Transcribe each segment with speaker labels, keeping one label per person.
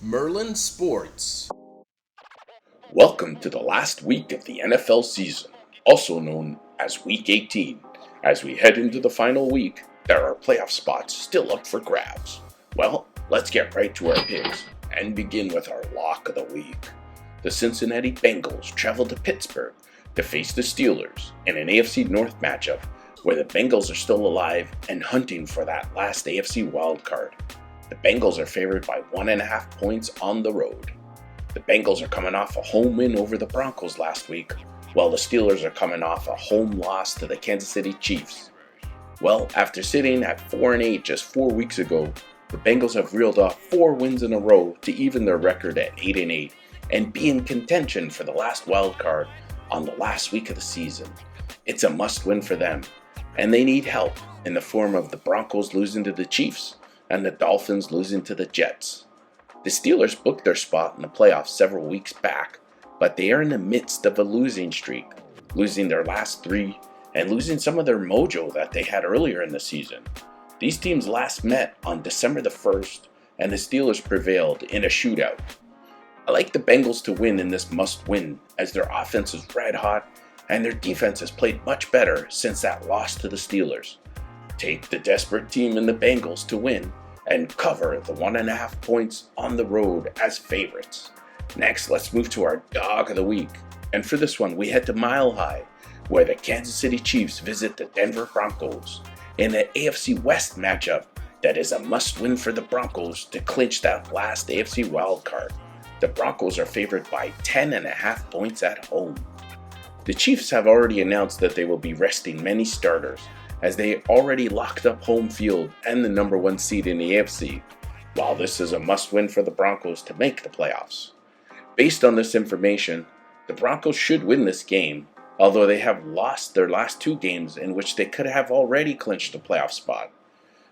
Speaker 1: Merlin Sports.
Speaker 2: Welcome to the last week of the NFL season, also known as Week 18. As we head into the final week, there are playoff spots still up for grabs. Well, let's get right to our picks and begin with our lock of the week. The Cincinnati Bengals travel to Pittsburgh to face the Steelers in an AFC North matchup where the Bengals are still alive and hunting for that last AFC wildcard. The Bengals are favored by 1.5 points on the road. The Bengals are coming off a home win over the Broncos last week, while the Steelers are coming off a home loss to the Kansas City Chiefs. Well, after sitting at 4-8 just 4 weeks ago, the Bengals have reeled off 4 wins in a row to even their record at 8-8 and be in contention for the last wild card on the last week of the season. It's a must-win for them, and they need help in the form of the Broncos losing to the Chiefs and the Dolphins losing to the Jets. The Steelers booked their spot in the playoffs several weeks back, but they are in the midst of a losing streak, losing their last 3 and losing some of their mojo that they had earlier in the season. These teams last met on December the 1st, and the Steelers prevailed in a shootout. I like the Bengals to win in this must-win, as their offense is red hot and their defense has played much better since that loss to the Steelers. Take the desperate team in the Bengals to win and cover the 1.5 points on the road as favorites. Next, let's move to our dog of the week. And for this one, we head to Mile High, where the Kansas City Chiefs visit the Denver Broncos in an AFC West matchup that is a must-win for the Broncos to clinch that last AFC wildcard. The Broncos are favored by 10.5 points at home. The Chiefs have already announced that they will be resting many starters, as they already locked up home field and the number 1 seed in the AFC, while this is a must-win for the Broncos to make the playoffs. Based on this information, the Broncos should win this game, although they have lost their last 2 games in which they could have already clinched a playoff spot.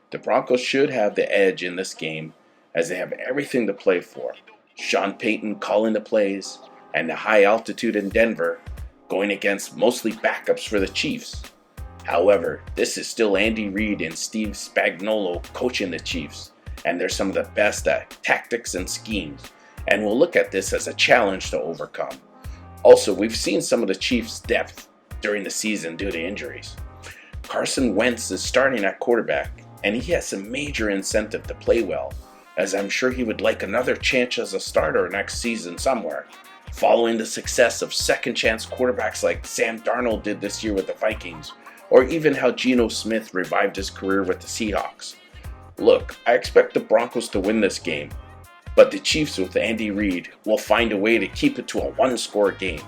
Speaker 2: The Broncos should have the edge in this game, as they have everything to play for. Sean Payton calling the plays, and the high altitude in Denver, going against mostly backups for the Chiefs. However, this is still Andy Reid and Steve Spagnuolo coaching the Chiefs, and they're some of the best at tactics and schemes, and we'll look at this as a challenge to overcome. Also, we've seen some of the Chiefs' depth during the season due to injuries. Carson Wentz is starting at quarterback, and he has a major incentive to play well, as I'm sure he would like another chance as a starter next season somewhere, following the success of second-chance quarterbacks like Sam Darnold did this year with the Vikings, or even how Geno Smith revived his career with the Seahawks. Look, I expect the Broncos to win this game, but the Chiefs with Andy Reid will find a way to keep it to a 1-score game.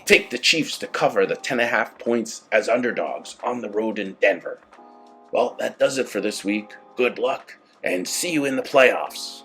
Speaker 2: Take the Chiefs to cover the 10.5 points as underdogs on the road in Denver. Well, that does it for this week. Good luck, and see you in the playoffs.